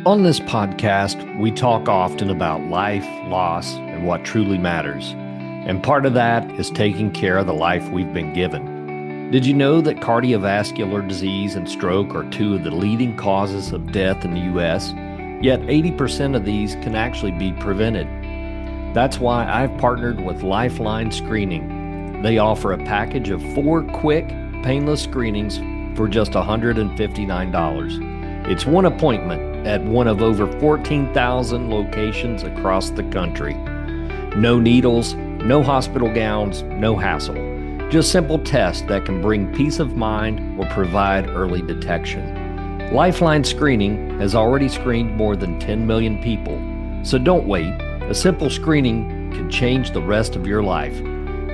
On this podcast, we talk often about life, loss, and what truly matters. And part of that is taking care of the life we've been given. Did you know that cardiovascular disease and stroke are two of the leading causes of death in the U.S.? Yet 80% of these can actually be prevented. That's why I've partnered with Lifeline Screening. They offer a package of 4 quick, painless screenings for just $159. It's one appointment at one of over 14,000 locations across the country. No needles, no hospital gowns, no hassle. Just simple tests that can bring peace of mind or provide early detection. Lifeline Screening has already screened more than 10 million people, so don't wait. A simple screening can change the rest of your life.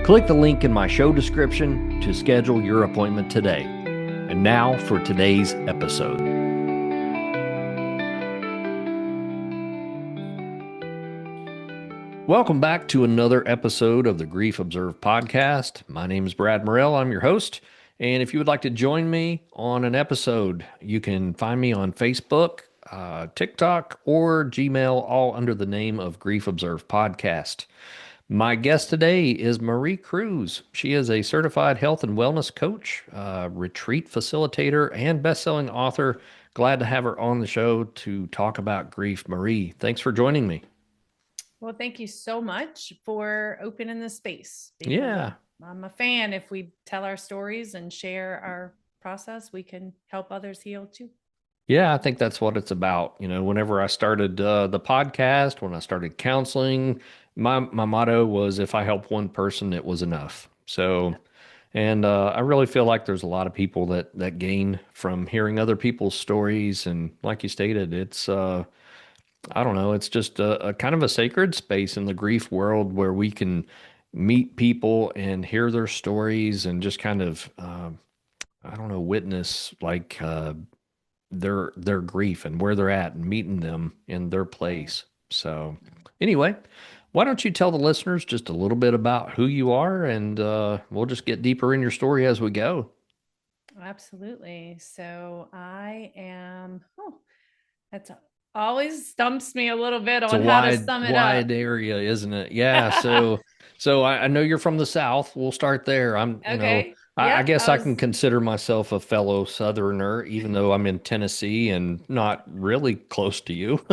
Click the link in my show description to schedule your appointment today. And now for today's episode. Welcome back to another episode of the Grief Observed podcast. My name is Brad Morrell. I'm your host. And if you would like to join me on an episode, you can find me on Facebook, TikTok, or Gmail, all under the name of Grief Observed Podcast. My guest today is Marie Cruz. She is a certified health and wellness coach, retreat facilitator, and best-selling author. Glad to have her on the show to talk about grief. Marie, thanks for joining me. Well, thank you so much for opening the space. Yeah. I'm a fan. If we tell our stories and share our process, we can help others heal too. Yeah, I think that's what it's about. You know, whenever I started the podcast, when I started counseling, my motto was if I help one person, it was enough. So, and I really feel like there's a lot of people that gain from hearing other people's stories. And like you stated, it's I don't know, it's just a kind of a sacred space in the grief world where we can meet people and hear their stories and just kind of I don't know, witness like their grief and where they're at and meeting them in their place. So anyway, why don't you tell the listeners just a little bit about who you are, and we'll just get deeper in your story as we go. Absolutely. So I am, that's always stumps me a little bit It's a on how to sum it up. wide area, isn't it? Yeah. So I know you're from the South. We'll start there. Okay. I Yep. guess I can consider myself a fellow Southerner, even though I'm in Tennessee and not really close to you.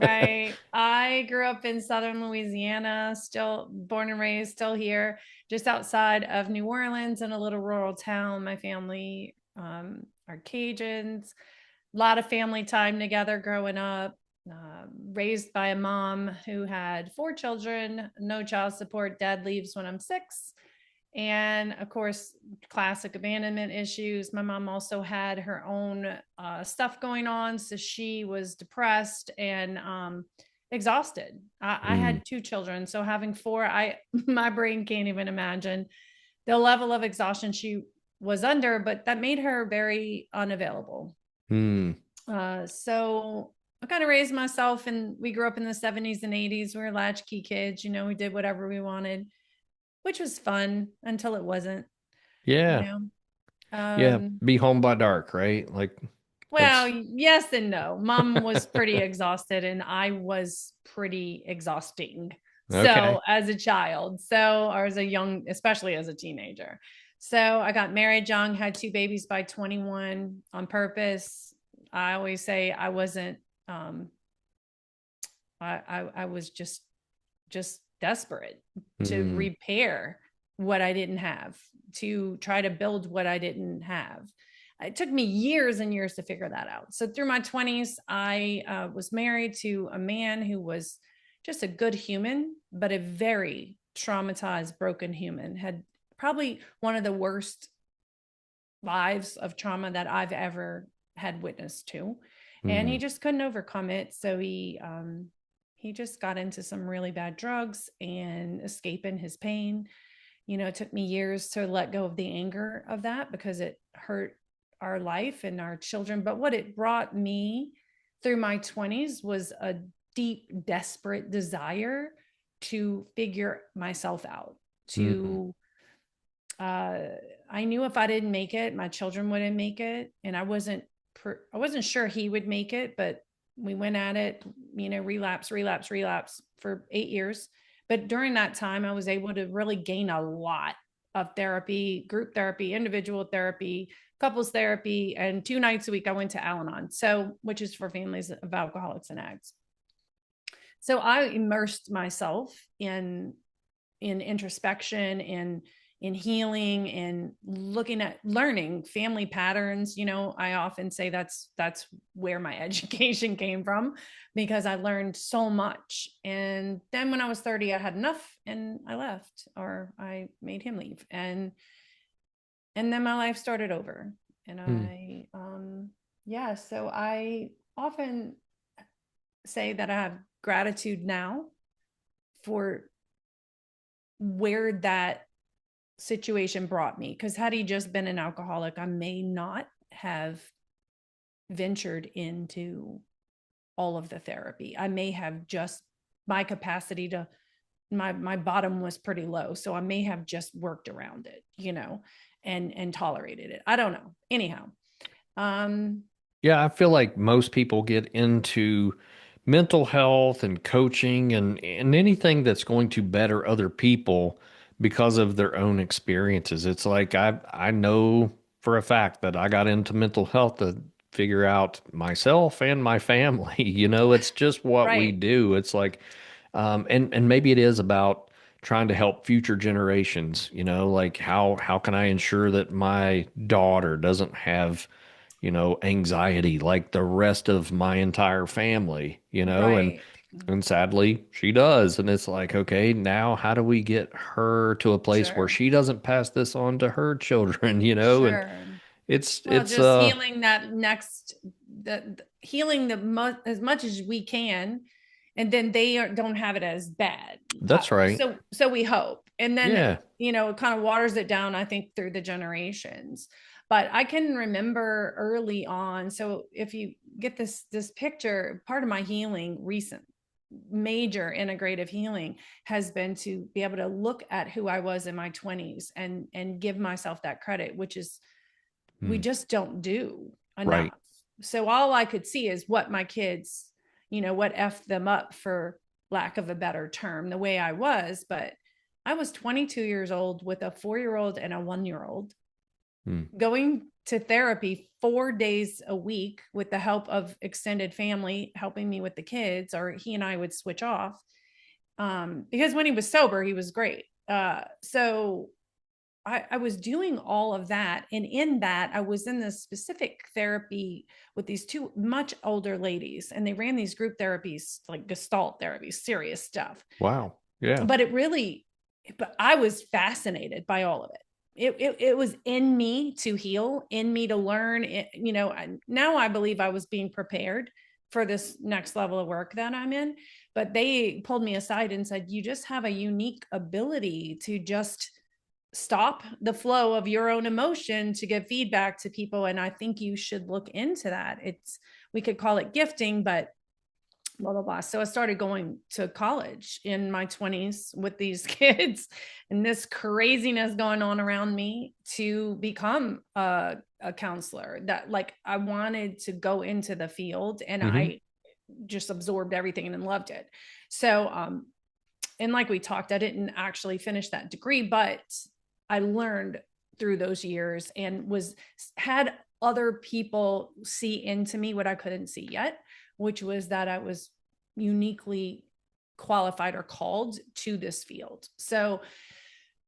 Right. I grew up in Southern Louisiana, still born and raised, still here, just outside of New Orleans in a little rural town. My family are Cajuns, a lot of family time together growing up. Raised by a mom who had 4 children, no child support. Dad leaves when I'm 6. And of course, classic abandonment issues. My mom also had her own stuff going on. So she was depressed and exhausted. I had 2 children. So having 4, my brain can't even imagine the level of exhaustion she was under, but that made her very unavailable. Mm. So I kind of raised myself, and we grew up in the 70s and 80s. We were latchkey kids, we did whatever we wanted, which was fun until it wasn't, you Yeah. know. Yeah. Be home by dark, right? Like Well, that's yes and no. Mom was pretty exhausted and I was pretty exhausting. okay. So as a child, or as a young, especially as a teenager. So I got married young, had 2 babies by 21 on purpose. I always say I wasn't, I was just desperate to Mm. repair what I didn't have, to try to build what I didn't have. It took me years and years to figure that out. So through my 20s, I was married to a man who was just a good human, but a very traumatized, broken human, had probably one of the worst lives of trauma that I've ever had witness to. And he Mm. just couldn't overcome it. So he just got into some really bad drugs and escaping his pain. It took me years to let go of the anger of that because it hurt our life and our children. But what it brought me through my 20s was a deep, desperate desire to figure myself out, Mm. to I knew if I didn't make it, my children wouldn't make it. And I wasn't sure he would make it, but we went at it, relapse for 8 years. But during that time, I was able to really gain a lot of therapy, group therapy, individual therapy, couples therapy, and 2 nights a week I went to Al-Anon, which is for families of alcoholics and addicts. So I immersed myself in introspection, in healing, and looking at learning family patterns. I often say that's where my education came from, because I learned so much. And then when I was 30, I had enough and I left, or I made him leave. And then my life started over. And so I often say that I have gratitude now for where that situation brought me, because had he just been an alcoholic, I may not have ventured into all of the therapy. I may have just, my capacity to, my bottom was pretty low, so I may have just worked around it, and tolerated it. I don't know. Anyhow, Yeah, I feel like most people get into mental health and coaching and anything that's going to better other people because of their own experiences. It's like I know for a fact that I got into mental health to figure out myself and my family. It's just what we right, do. It's like and maybe it is about trying to help future generations, like how can I ensure that my daughter doesn't have anxiety like the rest of my entire family, and right, sadly she does. And it's like, okay, now how do we get her to a place where sure, she doesn't pass this on to her children, and sure. it's Well, it's just healing that next, healing as much as we can, and then don't have it as bad. that's right. So we hope, and then Yeah. it kind of waters it down, I think, through the generations. But I can remember early on. So if you get this picture, part of my healing, recent major integrative healing, has been to be able to look at who I was in my 20s and give myself that credit, which is, we Hmm. just don't do enough. Right. So all I could see is what my kids, what effed them up, for lack of a better term, the way I was. But I was 22 years old with a 4-year-old and a 1-year-old, Hmm. going to therapy 4 days a week with the help of extended family helping me with the kids, or he and I would switch off. Because when he was sober, he was great. So I was doing all of that. And in that, I was in this specific therapy with these 2 much older ladies, and they ran these group therapies, like Gestalt therapies, serious stuff. Wow. Yeah. But but I was fascinated by all of it. It was in me to heal, in me to learn. Now I believe I was being prepared for this next level of work that I'm in. But they pulled me aside and said, you just have a unique ability to just stop the flow of your own emotion to give feedback to people. And I think you should look into that. We could call it gifting, but blah, blah, blah. So I started going to college in my 20s with these kids and this craziness going on around me, to become a counselor. That, like, I wanted to go into the field, and Hmm. I just absorbed everything and loved it. So, and like we talked, I didn't actually finish that degree, but I learned through those years, and had other people see into me what I couldn't see yet, which was that I was uniquely qualified or called to this field. So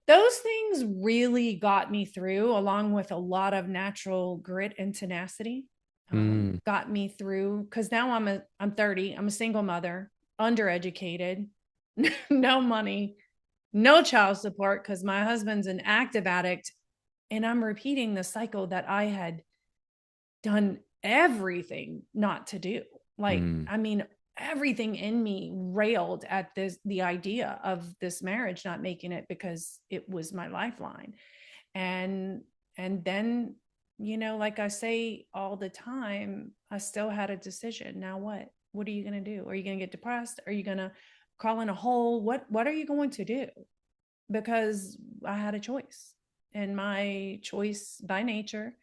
those things really got me through, along with a lot of natural grit and tenacity. Mm. Got me through, because now I'm 30, I'm a single mother, undereducated, no money, no child support, because my husband's an active addict. And I'm repeating the cycle that I had done everything not to do. Like, Mm. I mean, everything in me railed at the idea of this marriage not making it, because it was my lifeline. And then, like I say all the time, I still had a decision. Now what are you going to do? Are you going to get depressed? Are you going to crawl in a hole? What are you going to do? Because I had a choice, and my choice by nature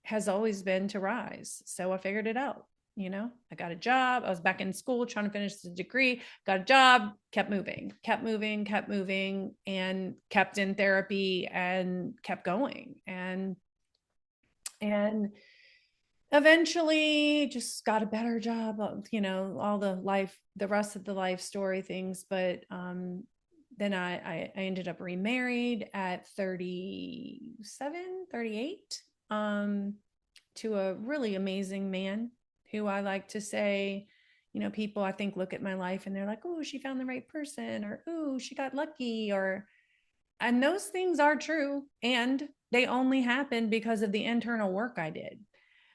has always been to rise. So I figured it out. I got a job. I was back in school trying to finish the degree, got a job, kept moving, and kept in therapy and kept going. And eventually just got a better job, all the rest of the life story things. But then I ended up remarried at 37, 38, to a really amazing man who I like to say, people I think look at my life and they're like, oh, she found the right person, or oh, she got lucky, and those things are true. And they only happened because of the internal work I did.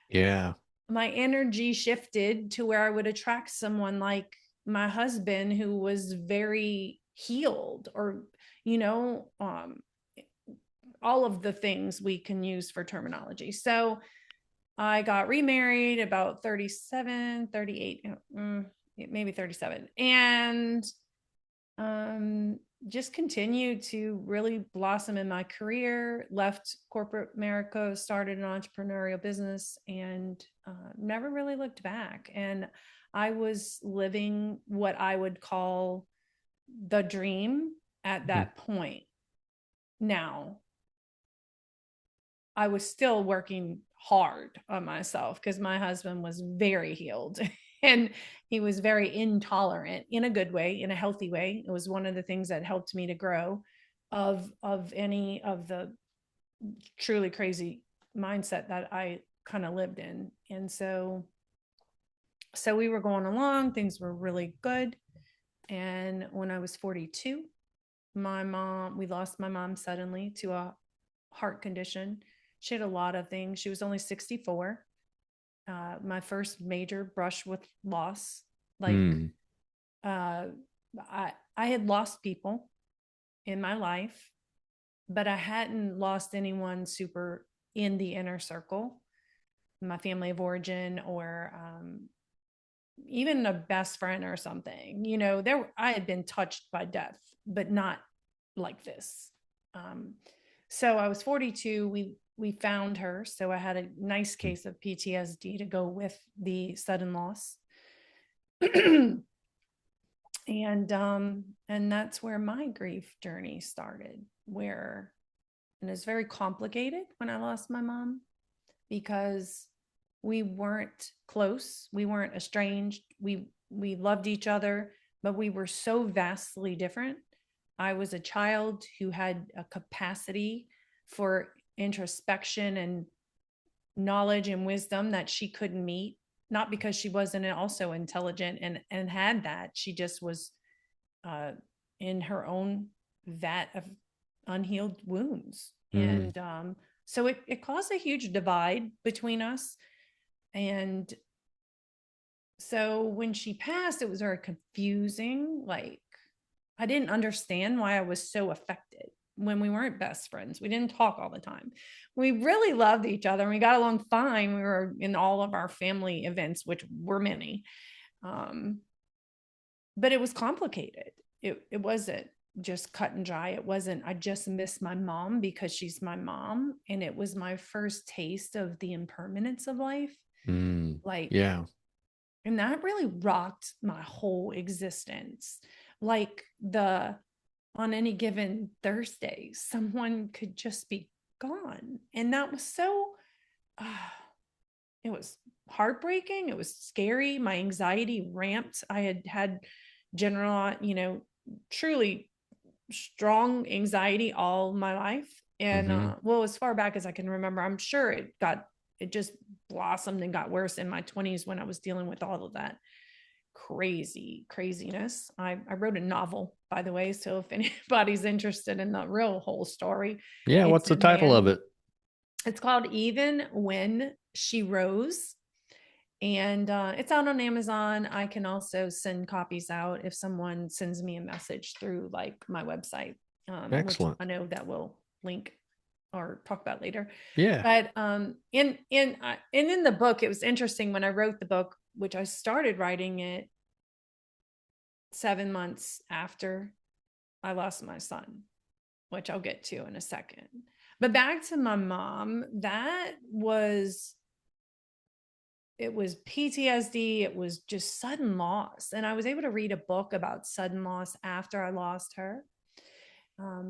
Yeah. My energy shifted to where I would attract someone like my husband, who was very healed, or, all of the things we can use for terminology. So I got remarried about 37, 38, maybe 37. And just continued to really blossom in my career, left corporate America, started an entrepreneurial business, and never really looked back. And I was living what I would call the dream at that point. Now, I was still working hard on myself because my husband was very healed and he was very intolerant, in a good way, in a healthy way. It was one of the things that helped me to grow of any of the truly crazy mindset that I kind of lived in. And so we were going along, things were really good. And when I was 42, we lost my mom suddenly to a heart condition. She had a lot of things. She was only 64. My first major brush with loss. I had lost people in my life, but I hadn't lost anyone super in the inner circle, my family of origin, or even a best friend or something. I had been touched by death, but not like this. So I was 42. We found her. So I had a nice case of PTSD to go with the sudden loss. and that's where my grief journey started, and it's very complicated when I lost my mom, because we weren't close. We weren't estranged. We loved each other, but we were so vastly different. I was a child who had a capacity for introspection and knowledge and wisdom that she couldn't meet, not because she wasn't also intelligent and had that. She just was in her own vat of unhealed wounds. And so it caused a huge divide between us. And so when she passed, it was very confusing. Like, I didn't understand why I was so affected when we weren't best friends. We didn't talk all the time. We really loved each other and we got along fine. We were in all of our family events, which were many. But it was complicated. It wasn't just cut and dry. It wasn't, I just miss my mom because she's my mom. And it was my first taste of the impermanence of life. Yeah. And that really rocked my whole existence. Like, on any given Thursday, someone could just be gone. And that was so, it was heartbreaking. It was scary. My anxiety ramped. I had general, truly strong anxiety all my life. And well, as far back as I can remember, I'm sure it just blossomed and got worse in my 20s when I was dealing with all of that craziness. I wrote a novel, by the way, so if anybody's interested in the real whole story. Yeah, what's the title of it? It's called Even When She Rose. And it's out on Amazon. I can also send copies out if someone sends me a message through like my website. Excellent. Which I know that we'll link or talk about later. Yeah. But in the book, it was interesting when I wrote the book, which I started writing it 7 months after I lost my son, which I'll get to in a second. But back to my mom, that was it was PTSD. It was just sudden loss. And I was able to read a book about sudden loss after I lost her,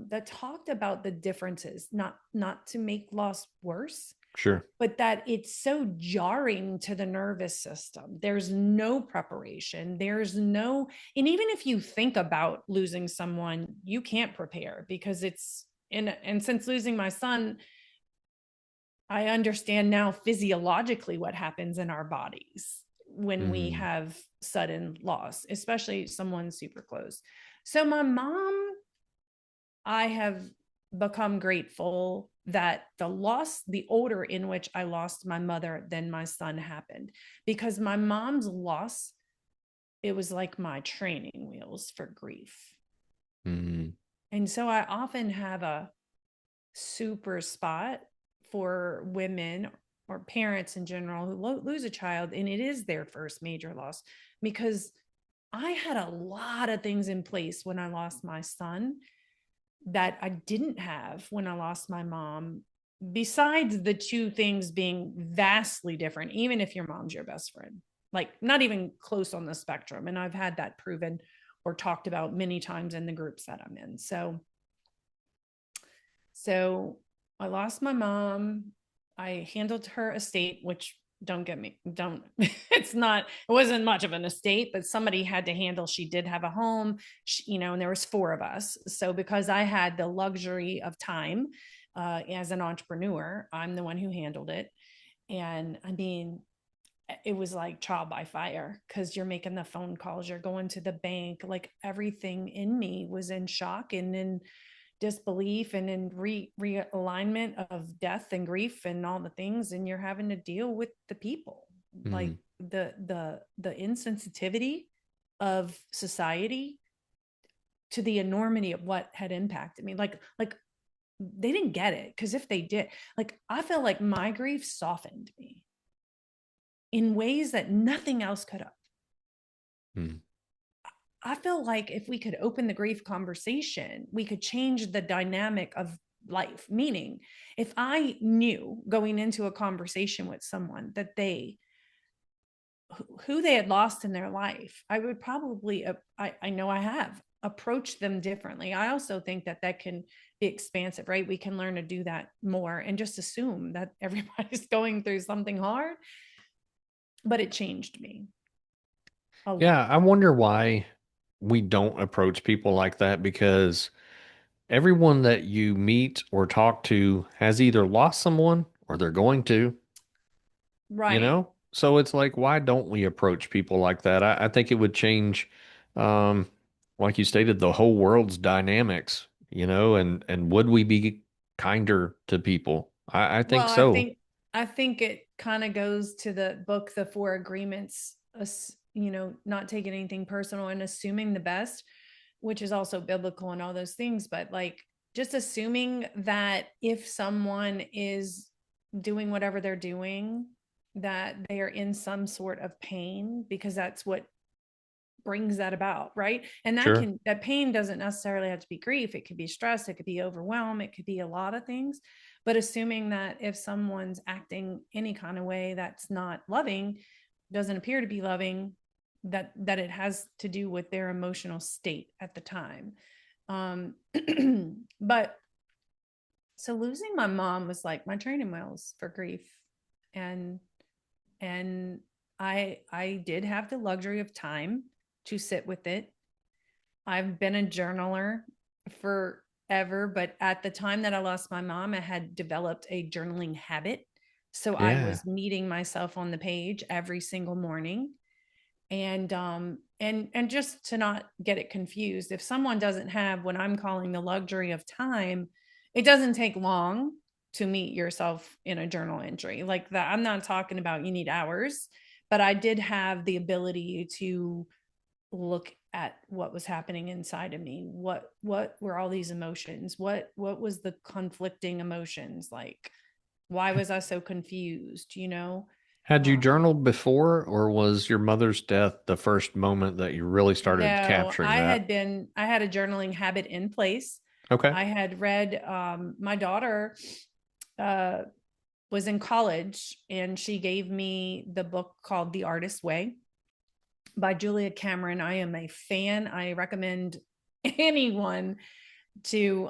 that talked about the differences, not to make loss worse, Sure. but that it's so jarring to the nervous system. There's no preparation. There's no, and even if you think about losing someone, you can't prepare because it's and since losing my son, I understand now physiologically what happens in our bodies when we Mm. have sudden loss, especially someone super close. So my mom, I have become grateful that the order in which I lost my mother, then my son happened, because my mom's loss, it was like my training wheels for grief. Mm. And so I often have a super spot for women or parents in general who lose a child, and it is their first major loss, because I had a lot of things in place when I lost my son that I didn't have when I lost my mom, besides the two things being vastly different, even if your mom's your best friend, like not even close on the spectrum. And I've had that proven or talked about many times in the groups that I'm in. So I lost my mom. I handled her estate, which don't get me, don't, it's not, it wasn't much of an estate, but somebody had to handle. She did have a home, and there was four of us. So because I had the luxury of time, as an entrepreneur, I'm the one who handled it. And I mean, it was like trial by fire, because you're making the phone calls, you're going to the bank, like everything in me was in shock and in disbelief and in realignment of death and grief and all the things. And you're having to deal with the people, like Mm. the insensitivity of society to the enormity of what had impacted me. Like they didn't get it, because if they did, like I felt like my grief softened me in ways that nothing else could have. Mm. I feel like if we could open the grief conversation, we could change the dynamic of life. Meaning, if I knew going into a conversation with someone that who they had lost in their life, I would probably, I know I have approached them differently. I also think that that can be expansive, right? We can learn to do that more and just assume that everybody's going through something hard, but it changed me a Yeah, lot. I wonder why we don't approach people like that, because everyone that you meet or talk to has either lost someone or they're going to, you Right. know? So it's like, why don't we approach people like that? I think it would change, um, like you stated, the whole world's dynamics, and would we be kinder to people? I think Well, so. I think it kind of goes to the book, The Four Agreements, not taking anything personal and assuming the best, which is also biblical and all those things. But like just assuming that if someone is doing whatever they're doing, that they are in some sort of pain, because that's what brings that about, right? And Sure. that pain doesn't necessarily have to be grief. It could be stress, it could be overwhelm, it could be a lot of things. But assuming that if someone's acting any kind of way that's not loving, doesn't appear to be loving, that it has to do with their emotional state at the time. um but so losing my mom was like my training wheels for grief. And and I did have the luxury of time to sit with it. I've been a journaler forever, but at the time that I lost my mom, I had developed a journaling habit. So I Yeah. was meeting myself on the page every single morning. And just to not get it confused, if someone doesn't have what I'm calling the luxury of time, it doesn't take long to meet yourself in a journal entry like that. I'm not talking about you need hours, but I did have the ability to look at what was happening inside of me. What were all these emotions? What was the conflicting emotions like? Why was I so confused, Had you um, journaled before, or was your mother's death the first moment that you really started No, capturing that? I had a journaling habit in place. Okay. I had read, my daughter, uh, was in college, and she gave me the book called The Artist's Way by Julia Cameron. I am a fan. I recommend anyone to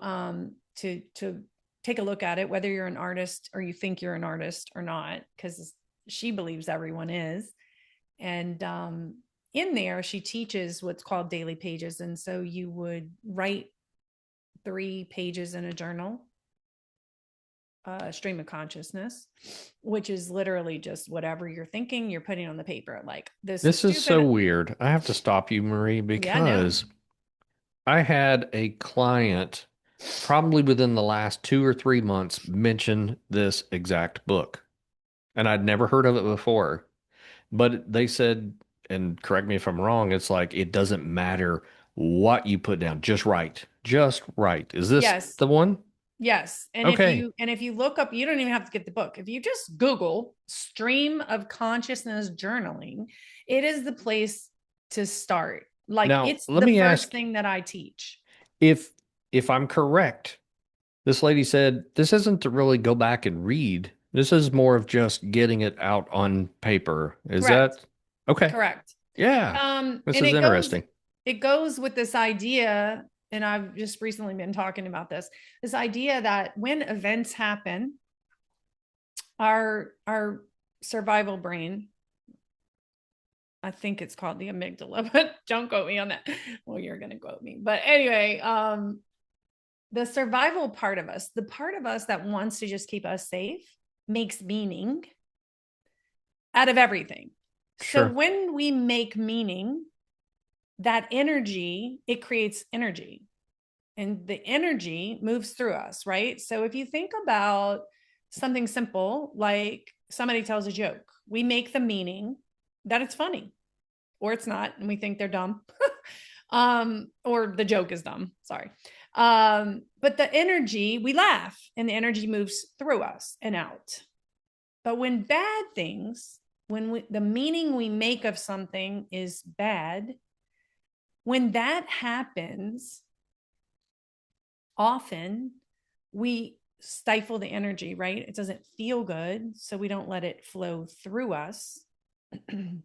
take a look at it, whether you're an artist or you think you're an artist or not, because she believes everyone is. And in there, she teaches what's called daily pages. And so you would write 3 pages in a journal, stream of consciousness, which is literally just whatever you're thinking, you're putting on the paper. Like, this is This is so stupid. weird. I have to stop you, Marie, Yeah, no. because I had a client probably within the last 2 or 3 months mention this exact book. And I'd never heard of it before. But they said, and correct me if I'm wrong, it's like it doesn't matter what you put down, just write. Just write. Is this Yes. the one? Yes. Okay. And if you look up, you don't even have to get the book. If you just Google stream of consciousness journaling, it is the place to start. Like, Now, it's let the me first ask thing that I teach. if I'm correct. This lady said this isn't to really go back and read. This is more of just getting it out on paper. Is Correct. that okay? Correct. Yeah. This And is interesting. it goes with this idea, and I've just recently been talking about this idea that when events happen, our survival brain, I think it's called the amygdala, but don't quote me on that. Well, you're going to quote me. But anyway, the survival part of us, the part of us that wants to just keep us safe, makes meaning out of everything. So Sure. when we make meaning, that energy, it creates energy, and the energy moves through us, right? So if you think about something simple, like somebody tells a joke, we make the meaning that it's funny, or it's not, and we think they're dumb. Or the joke is dumb. Sorry. But the energy, we laugh, and the energy moves through us and out. But when bad things, the meaning we make of something is bad, when that happens, often we stifle the energy, right? It doesn't feel good, so we don't let it flow through us, and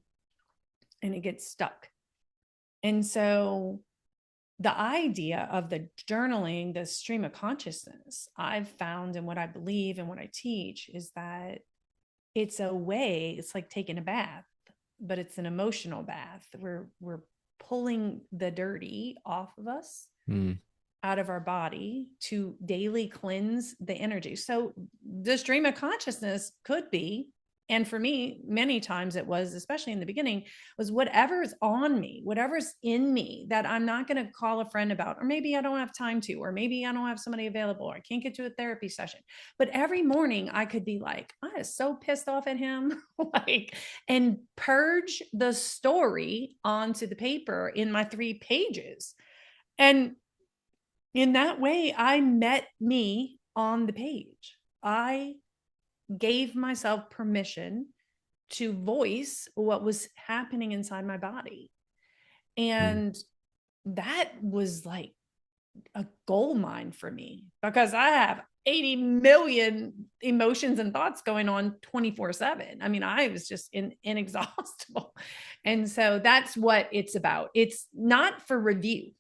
it gets stuck. And so the idea of the journaling, the stream of consciousness, I've found, and what I believe and what I teach, is that it's a way, it's like taking a bath, but it's an emotional bath. We're pulling the dirty off of us, out of our body, to daily cleanse the energy. So the stream of consciousness could be, and for me, many times it was, especially in the beginning, was whatever's on me, whatever's in me that I'm not going to call a friend about, or maybe I don't have time to, or maybe I don't have somebody available, or I can't get to a therapy session. But every morning I could be like, I was so pissed off at him, like, and purge the story onto the paper in my 3 pages. And in that way, I met me on the page. I gave myself permission to voice what was happening inside my body. And that was like a gold mine for me, because I have 80 million emotions and thoughts going on 24/7. I mean, I was just inexhaustible. And so that's what it's about. It's not for review.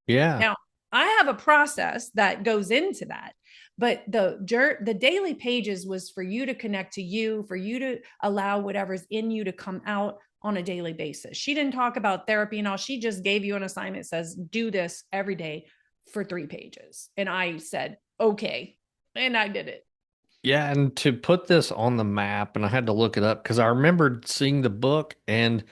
Yeah. Now, I have a process that goes into that, but the daily pages was for you to connect to you, for you to allow whatever's in you to come out on a daily basis. She didn't talk about therapy and all. She just gave you an assignment, says, do this every day for 3 pages. And I said, okay. And I did it. Yeah, and to put this on the map, and I had to look it up because I remembered seeing the book, and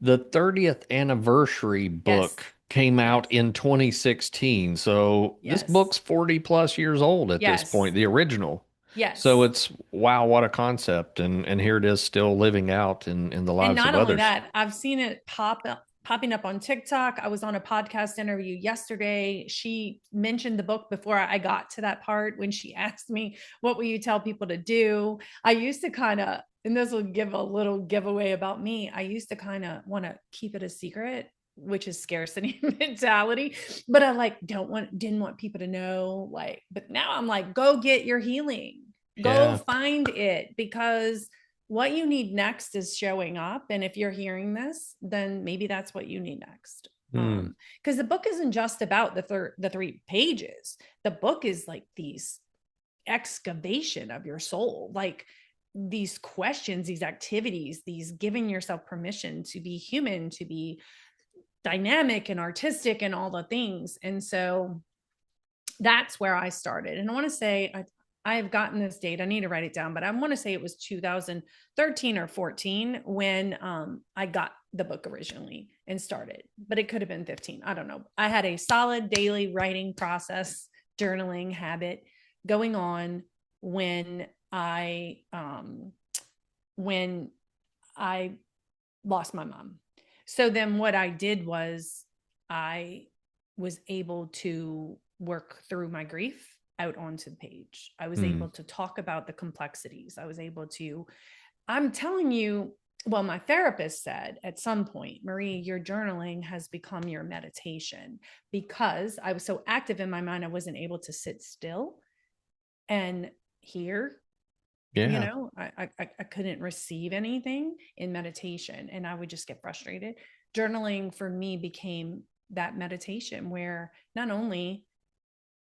the 30th anniversary Yes. book came Yes. out in 2016. So this Yes. book's 40 plus years old at this point, Yes. the original. So Yes. it's wow, what a concept. And here it is still living out in the And lives not of only others. that, I've seen it popping up on TikTok. I was on a podcast interview yesterday. She mentioned the book before I got to that part, when she asked me, what will you tell people to do? I used to kind of, and this will give a little giveaway about me, I used to kind of want to keep it a secret, which is scarcity mentality. But I didn't want people to know, like, but now I'm like, go get your healing. Go Yeah. find it, because what you need next is showing up. And if you're hearing this, then maybe that's what you need next. Hmm. Because the book isn't just about the 3 pages. The book is like these excavation of your soul, like these questions, these activities, these giving yourself permission to be human, to be dynamic and artistic and all the things. And so that's where I started. And I want to say I have gotten this date. I need to write it down, but I want to say it was 2013 or 14 when I got the book originally and started, but it could have been 15. I don't know. I had a solid daily writing process, journaling habit going on when when I lost my mom. So then what I did was I was able to work through my grief out onto the page. I was able to talk about the complexities. I was able to, I'm telling you, well, my therapist said at some point, Marie, your journaling has become your meditation, because I was so active in my mind, I wasn't able to sit still and hear. Yeah. I couldn't receive anything in meditation, and I would just get frustrated. Journaling for me became that meditation where not only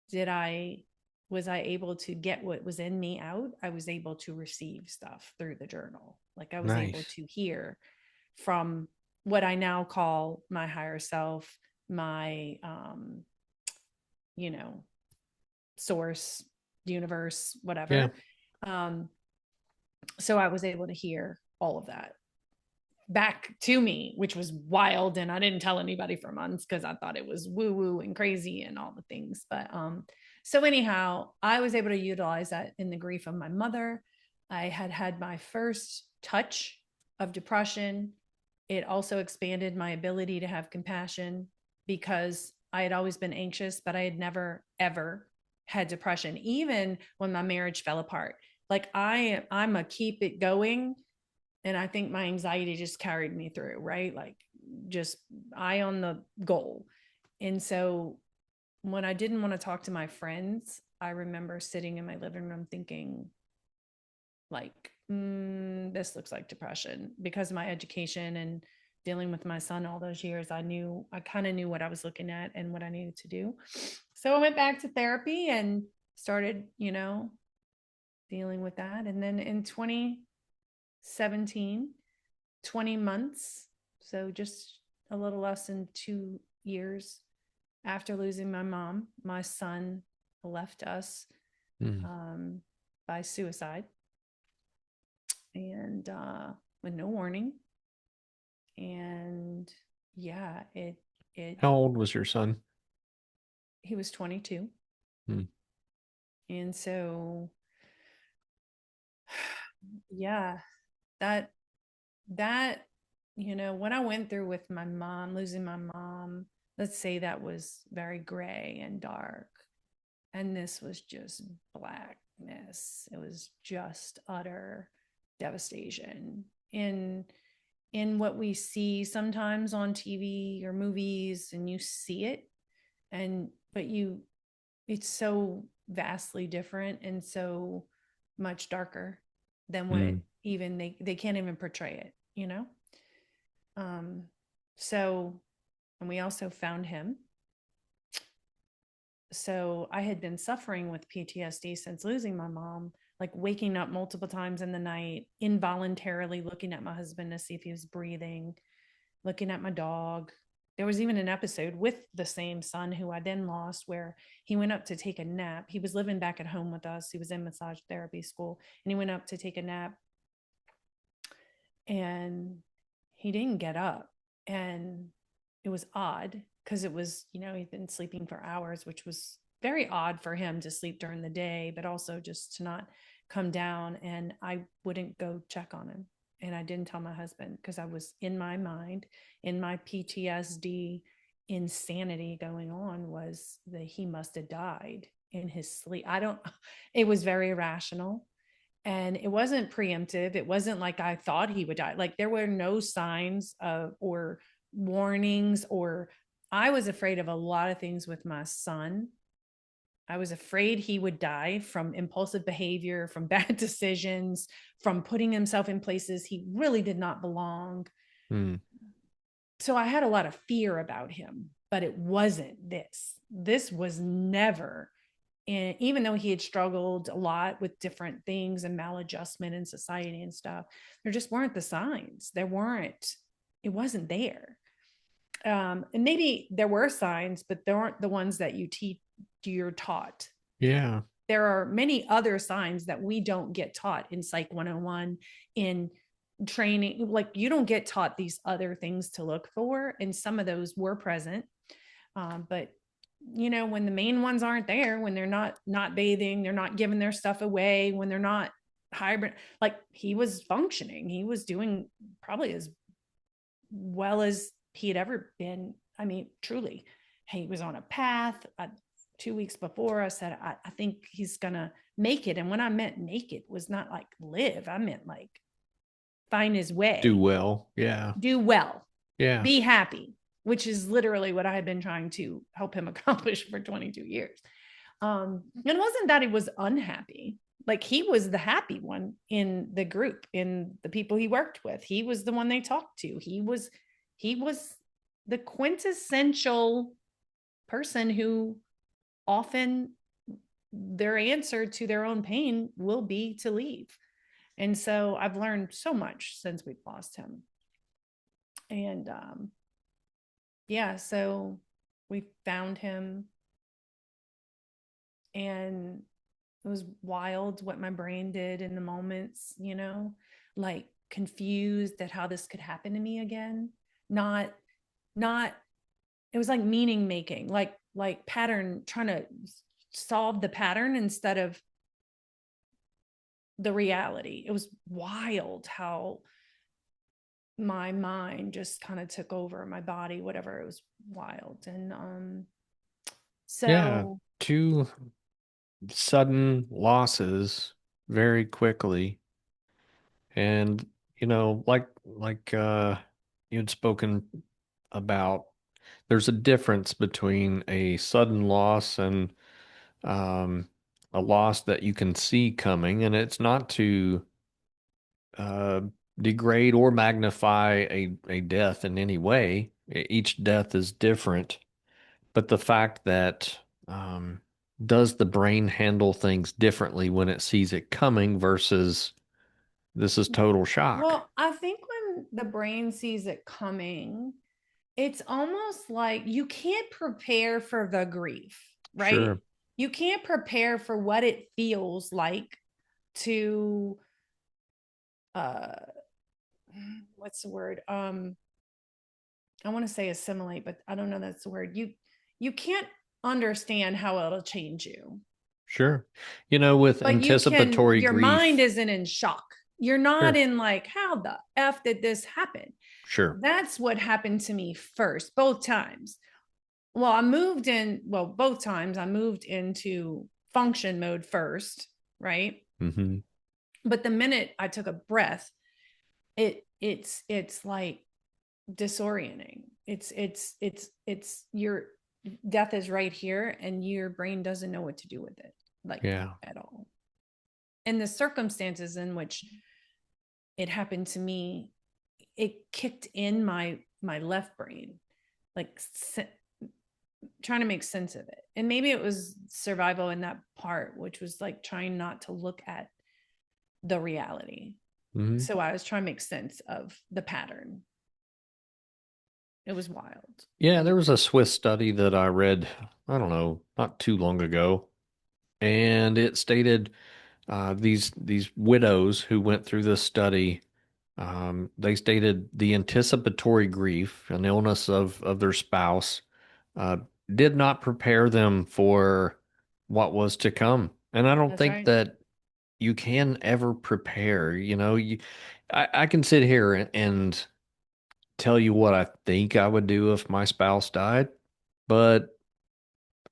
did I was I able to get what was in me out, I was able to receive stuff through the journal. Like I was able Nice. to hear from what I now call my higher self, my you know, source, universe, Yeah. whatever. Um, so I was able to hear all of that back to me, which was wild. And I didn't tell anybody for months because I thought it was woo woo and crazy and all the things. But so anyhow, I was able to utilize that in the grief of my mother. I had had my first touch of depression. It also expanded my ability to have compassion, because I had always been anxious, but I had never, ever had depression, even when my marriage fell apart. Like I'm a keep it going, and I think my anxiety just carried me through, right? Like just eye on the goal. And so when I didn't want to talk to my friends, I remember sitting in my living room thinking, like, this looks like depression. Because of my education and dealing with my son all those years, I kind of knew what I was looking at and what I needed to do. So I went back to therapy and started, dealing with that. And then in 2017, 20 months, so just a little less than 2 years after losing my mom, my son left us Mm. um, by suicide, and with no warning. And yeah, it How old was your son? he was 22. Mm. And so yeah, that that what I went through with my mom, losing my mom, let's say that was very gray and dark, and this was just blackness. It was just utter devastation in what we see sometimes on TV or movies, and you see it, and but you it's so vastly different and so much darker than what Mm. even they can't even portray it. um so, and we also found him. So I had been suffering with PTSD since losing my mom, like waking up multiple times in the night, involuntarily looking at my husband to see if he was breathing, looking at my dog. There was even an episode with the same son who I then lost, where he went up to take a nap. He was living back at home with us. He was in massage therapy school, and he went up to take a nap, and he didn't get up. And it was odd because it was, he'd been sleeping for hours, which was very odd for him to sleep during the day, but also just to not come down. And I wouldn't go check on him. And I didn't tell my husband because I was in my mind, in my PTSD insanity going on, was that he must have died in his sleep. It was very irrational, and it wasn't preemptive. It wasn't like I thought he would die. Like there were no signs of or warnings, or I was afraid of a lot of things with my son I was afraid he would die from impulsive behavior, from bad decisions, from putting himself in places he really did not belong. Mm. So I had a lot of fear about him, but it wasn't this. This was never, and even though he had struggled a lot with different things and maladjustment in society and stuff, there just weren't the signs. There weren't, it wasn't there. And maybe there were signs, but there aren't the ones that you're taught. Yeah. There are many other signs that we don't get taught in Psych 101, in training. Like, you don't get taught these other things to look for, and some of those were present. But when the main ones aren't there, when they're not bathing, they're not giving their stuff away, when they're not hybrid, like, he was functioning, he was doing probably as well as he had ever been. I mean, truly, he was on a path. 2 weeks before, I said, I think he's gonna make it. And when I meant make it, was not like live. I meant like find his Do way, well. Yeah. do well, Yeah. be happy, which is literally what I had been trying to help him accomplish for 22 years. And it wasn't that he was unhappy. Like, he was the happy one in the group, in the people he worked with. He was the one they talked to. He was the quintessential person who often their answer to their own pain will be to leave. And so I've learned so much since we've lost him. And yeah, so we found him, and it was wild what my brain did in the moments, like confused at how this could happen to me again. Not, it was like meaning making, like pattern, trying to solve the pattern instead of the reality. It was wild how my mind just kind of took over my body, whatever. It was wild. And Yeah. so Two sudden losses very quickly. And, you had spoken about, there's a difference between a sudden loss and um, a loss that you can see coming, and it's not to uh, degrade or magnify a death in any way. Each death is different, but the fact that does the brain handle things differently when it sees it coming versus this is total shock? well, I think when the brain sees it coming, it's almost like you can't prepare for the grief, right? Sure. You can't prepare for what it feels like to uh what's the word? I want to say assimilate, but I don't know that's the word. You can't understand how it'll change you. Sure. With But you can, anticipatory your mind grief. isn't in shock. You're not Sure. in like, how the F did this happen? Sure. That's what happened to me first, both times. Both times I moved into function mode first, right? Hmm. But the minute I took a breath, it's like disorienting. It's your death is right here, and your brain doesn't know what to do with it, like, Yeah. at all. And the circumstances in which it happened to me, it kicked in my left brain, like trying to make sense of it. And maybe it was survival in that part, which was like trying not to look at the reality. Hmm. So I was trying to make sense of the pattern. It was wild. Yeah, there was a Swiss study that I read, I don't know, not too long ago, and it stated these widows who went through this study, they stated the anticipatory grief, an illness of their spouse, uh, did not prepare them for what was to come. And I don't That's think right. that you can ever prepare. I can sit here and tell you what I think I would do if my spouse died, but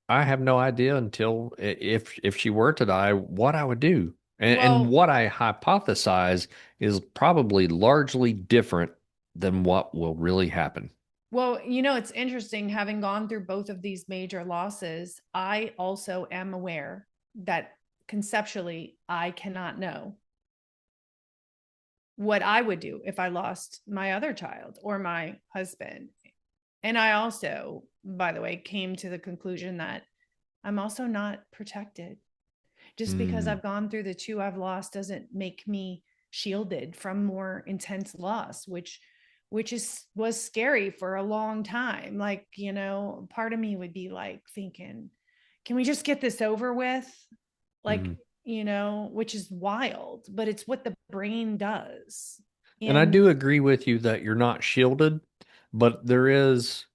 I have no idea until if she were to die, what I would do. And Well, what I hypothesize is probably largely different than what will really happen. Well, you know, it's interesting having gone through both of these major losses. I also am aware that conceptually, I cannot know what I would do if I lost my other child or my husband. And I also, by the way, came to the conclusion that I'm also not protected. Just because Mm, I've gone through the two I've lost doesn't make me shielded from more intense loss, which was scary for a long time. Like, you know, part of me would be like thinking, can we just get this over with? Like, mhm. you know, which is wild, but it's what the brain does. And I And do agree with you that you're not shielded, but there is,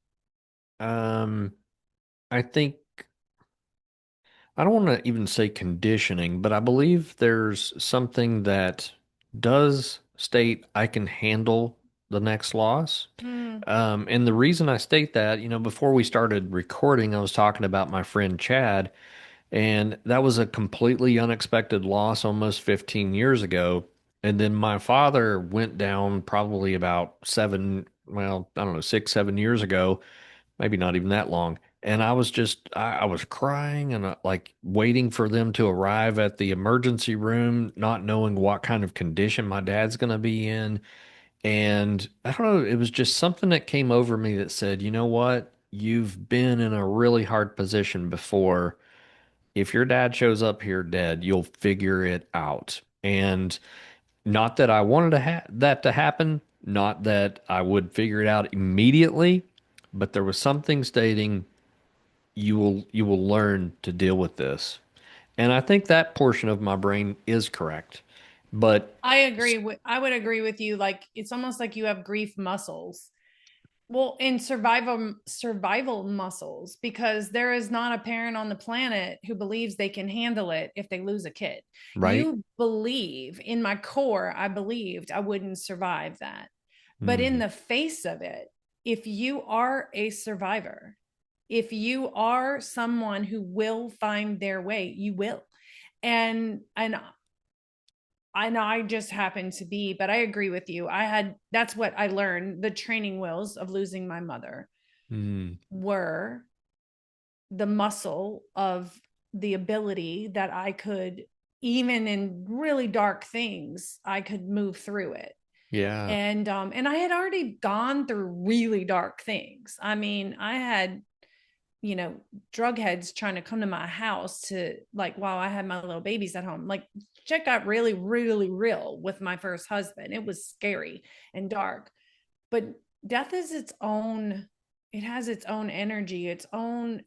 um, I think, I don't want to even say conditioning, but I believe there's something that does state I can handle the next loss. mm, And the reason I state that, before we started recording, I was talking about my friend Chad, and that was a completely unexpected loss almost 15 years ago. And then my father went down probably about well, I don't know, 6, 7 years ago, maybe not even that long. And I was just, I was crying and like waiting for them to arrive at the emergency room, not knowing what kind of condition my dad's going to be in. And I don't know, it was just something that came over me that said, you know what? You've been in a really hard position before. If your dad shows up here dead, you'll figure it out. And not that I wanted that to happen, not that I would figure it out immediately, but there was something stating you will learn to deal with this. And I think that portion of my brain is correct. But I would agree with you. Like, it's almost like you have grief muscles. Well, in survival muscles, because there is not a parent on the planet who believes they can handle it if they lose a kid. right? You believe, in my core, I believed I wouldn't survive that. But in Mhm. the face of it, if you are a survivor, if you are someone who will find their way, you will. And I know I just happened to be, but I agree with you. That's what I learned. The training wheels of losing my mother Mm. were the muscle of the ability that I could, even in really dark things, I could move through it. Yeah. And I had already gone through really dark things. I mean, I had, you know, drug heads trying to come to my house to, like, while I had my little babies at home. Like, shit got really, really real with my first husband. It was scary and dark. But death is its own, it has its own energy, its own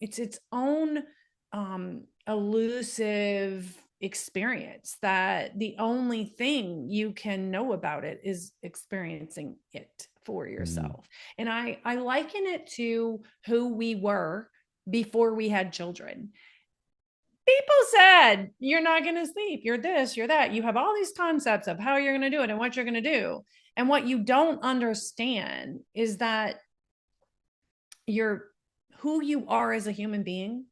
elusive experience that the only thing you can know about it is experiencing it for Mm. yourself. And I liken it to who we were before we had children. People said you're not going to sleep, you're this, you're that, you have all these concepts of how you're going to do it and what you're going to do. And what you don't understand is that your who you are as a human being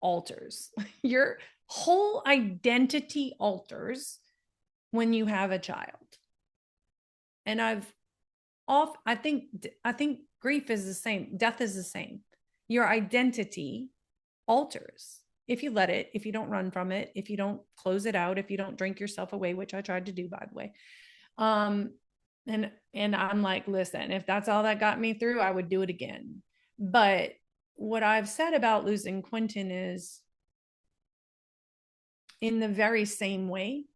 alters. Your whole identity alters when you have a child. And I think grief is the same, death is the same. Your identity alters if you let it, if you don't run from it, if you don't close it out, if you don't drink yourself away, which I tried to do, by the way. Um, and I'm like, listen, if that's all that got me through, I would do it again. But what I've said about losing Quentin is, in the very same way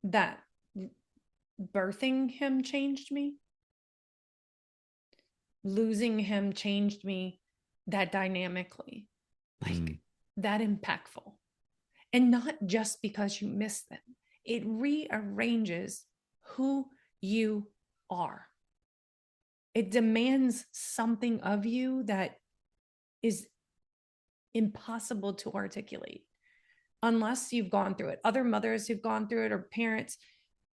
that birthing him changed me, losing him changed me that dynamically, Mm. like that impactful. And not just because you miss them, it rearranges who you are. It demands something of you that is impossible to articulate unless you've gone through it. Other mothers who've gone through it, or parents,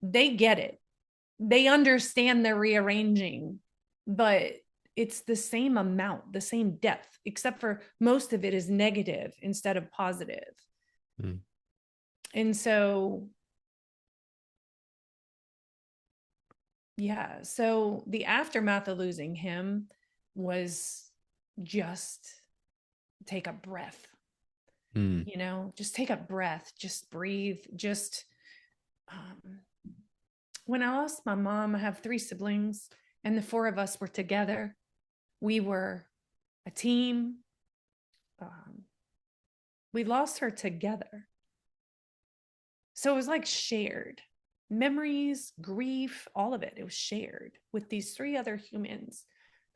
they get it. They understand the rearranging, but it's the same amount, the same depth, except for most of it is negative instead of positive. Mm. And so, yeah, so the aftermath of losing him was just take a breath, Mm. just take a breath, just breathe. Just when I lost my mom, I have 3 siblings, and the 4 of us were together. We were a team. We lost her together. So it was like shared memories, grief, all of it. It was shared with these 3 other humans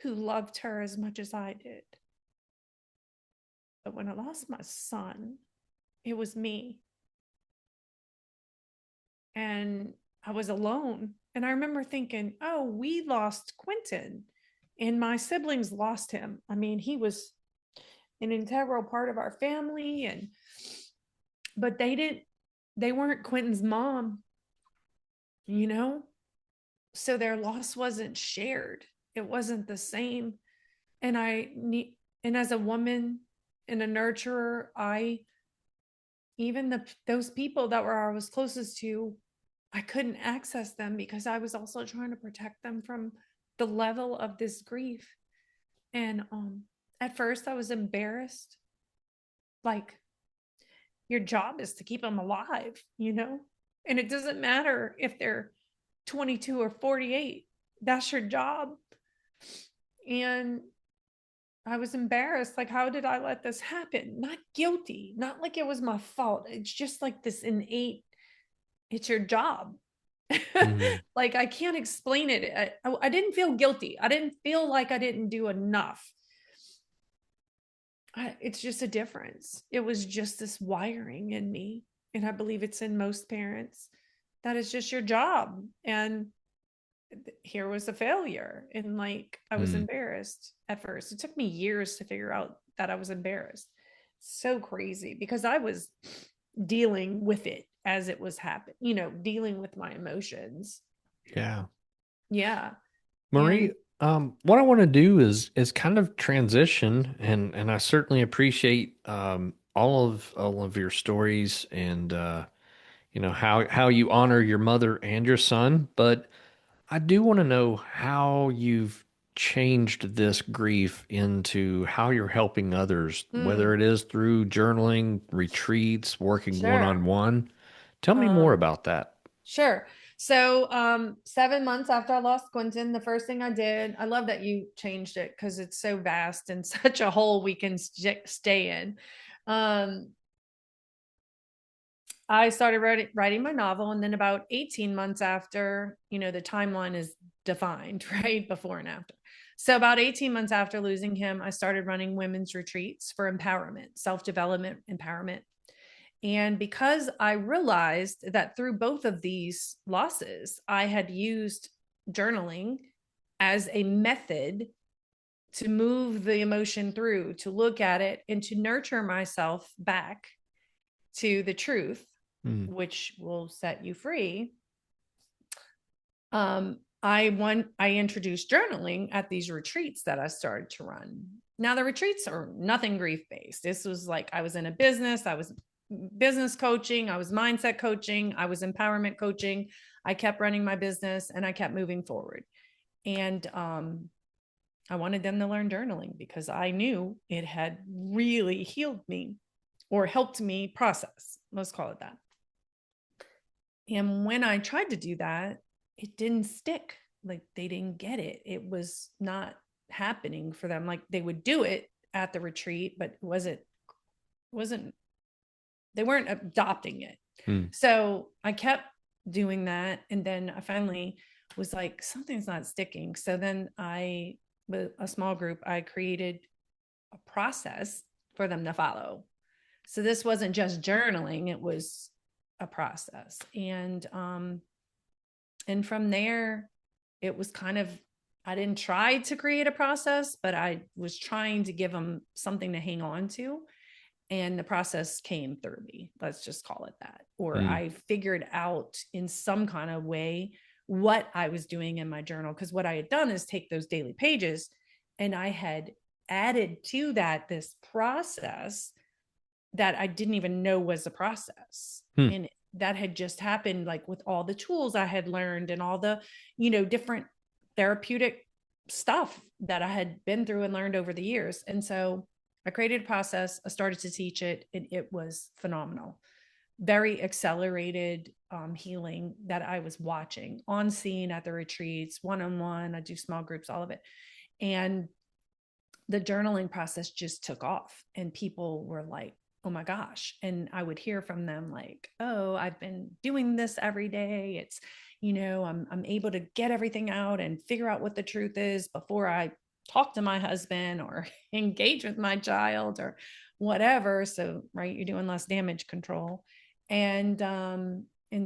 who loved her as much as I did. But when I lost my son, it was me. And I was alone. And I remember thinking, oh, we lost Quentin and my siblings lost him. I mean, he was an integral part of our family. But they weren't Quentin's mom, so their loss wasn't shared. It wasn't the same. And as a woman and a nurturer, those people that I was closest to, I couldn't access them because I was also trying to protect them from the level of this grief. And at first I was embarrassed. Like, your job is to keep them alive, and it doesn't matter if they're 22 or 48. That's your job. And I was embarrassed. Like, how did I let this happen? Not guilty, not like it was my fault. It's just like this innate, it's your job. Mm. Like, I can't explain it. I didn't feel guilty. I didn't feel like I didn't do enough. It's just a difference. It was just this wiring in me. And I believe it's in most parents. That is just your job. And here was a failure. And like, I was embarrassed at first. It took me years to figure out that I was embarrassed. So crazy, because I was dealing with it as it was happening, dealing with my emotions. Yeah. Yeah. Marie, what I want to do is kind of transition, and I certainly appreciate all of your stories, and how you honor your mother and your son. But I do want to know how you've changed this grief into how you're helping others, whether Mm, it is through journaling, retreats, working one sure. on one. Tell me more Um, about that. Sure. So, 7 months after I lost Quentin, the first thing I did, I love that you changed it because it's so vast and such a hole we can stay in. Um, I started writing my novel, and then about 18 months after, the timeline is defined, right? Before and after. So about 18 months after losing him, I started running women's retreats for empowerment, self-development, empowerment. And because I realized that through both of these losses, I had used journaling as a method to move the emotion through, to look at it, and to nurture myself back to the truth, Mm. which will set you free. I introduced journaling at these retreats that I started to run. Now the retreats are nothing grief based. This was like, I was in a business, I was business coaching, I was mindset coaching, I was empowerment coaching. I kept running my business and I kept moving forward. And I wanted them to learn journaling because I knew it had really healed me or helped me process. Let's call it that. And when I tried to do that, it didn't stick. Like, they didn't get it. It was not happening for them. Like, they would do it at the retreat, but wasn't they weren't adopting it. Mm. So I kept doing that. And then I finally was like, something's not sticking. So then with a small group, I created a process for them to follow. So this wasn't just journaling, it was a process. And from there, it was kind of, I didn't try to create a process, but I was trying to give them something to hang on to. And the process came through me. Let's just call it that. Or I figured out in some kind of way what I was doing in my journal. Because what I had done is take those daily pages, and I had added to that this process that I didn't even know was a process. Mm. And that had just happened, like with all the tools I had learned and all the, different therapeutic stuff that I had been through and learned over the years. And so I created a process. I started to teach it, and it was phenomenal. Very accelerated healing that I was watching on scene at the retreats, one-on-one. I do small groups, all of it. And the journaling process just took off, and people were like, oh my gosh. And I would hear from them like, oh, I've been doing this every day. It's, I'm able to get everything out and figure out what the truth is before I talk to my husband or engage with my child or whatever. So, right, you're doing less damage control. And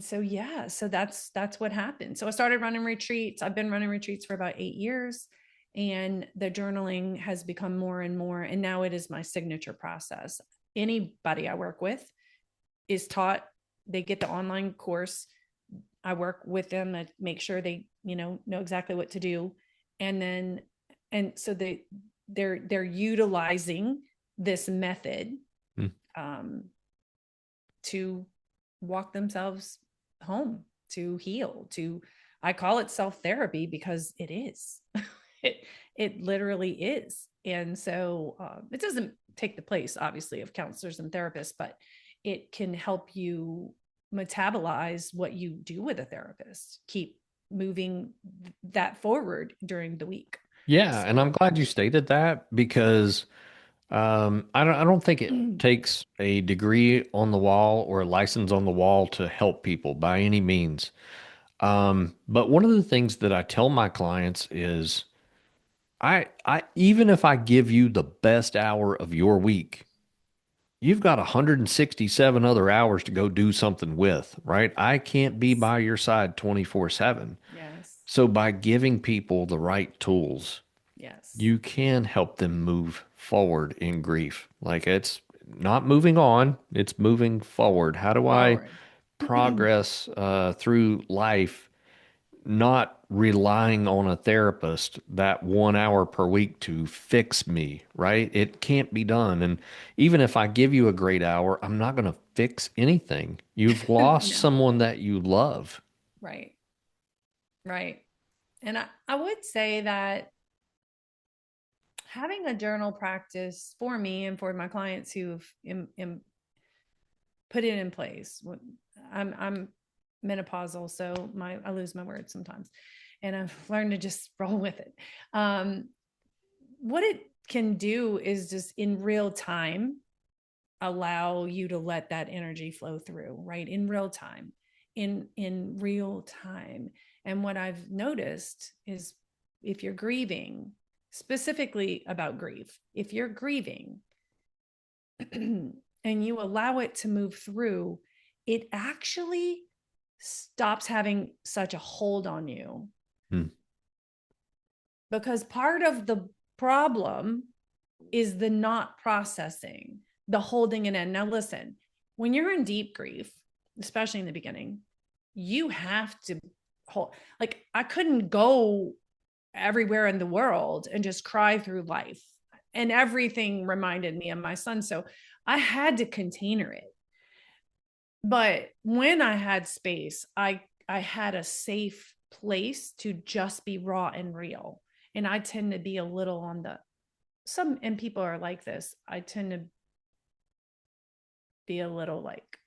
so, yeah, so that's what happened. So I started running retreats. I've been running retreats for about 8 years, and the journaling has become more and more. And now it is my signature process. Anybody I work with is taught, they get the online course. I work with them to make sure they, know exactly what to do. And so they're utilizing this method to walk themselves home, to heal, I call it self-therapy because it is. It literally is. And so it doesn't take the place, obviously, of counselors and therapists, but it can help you metabolize what you do with a therapist, keep moving that forward during the week. Yeah, and I'm glad you stated that because I don't think it takes a degree on the wall or a license on the wall to help people by any means. But one of the things that I tell my clients is I even if I give you the best hour of your week, you've got 167 other hours to go do something with, right? I can't be by your side 24/7. Yes. So by giving people the right tools, Yes. you can help them move forward in grief. Like it's not moving on, it's moving forward. How do I Forward. progress through life, not relying on a therapist that 1 hour per week to fix me, right? It can't be done. And even if I give you a great hour, I'm not going to fix anything. You've lost No. someone that you love. Right. Right. And I would say that having a journal practice for me and for my clients who've put it in place. I'm menopausal, so I lose my words sometimes, and I've learned to just roll with it. What it can do is just in real time allow you to let that energy flow through, right? In real time, in real time. And what I've noticed is if you're grieving, specifically about grief, if you're grieving and you allow it to move through, it actually stops having such a hold on you. Because part of the problem is the not processing, the holding it in. Now, listen, when you're in deep grief, especially in the beginning, you have to hold, like, I couldn't go everywhere in the world and just cry through life. And everything reminded me of my son. So I had to container it. But when I had space, I had a safe place to just be raw and real. And I tend to be a little on the and people are like this. I tend to be a little like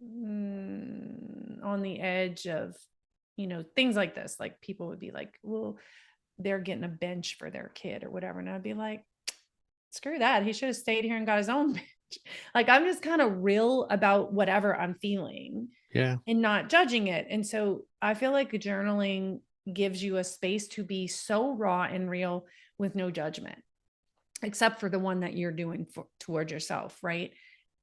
on the edge of, things like this. Like people would be like, well, they're getting a bench for their kid or whatever. And I'd be like, screw that. He should have stayed here and got his own bench. Like I'm just kind of real about whatever I'm feeling. Yeah. And not judging it. And so I feel like journaling gives you a space to be so raw and real with no judgment, except for the one that you're doing toward yourself, right?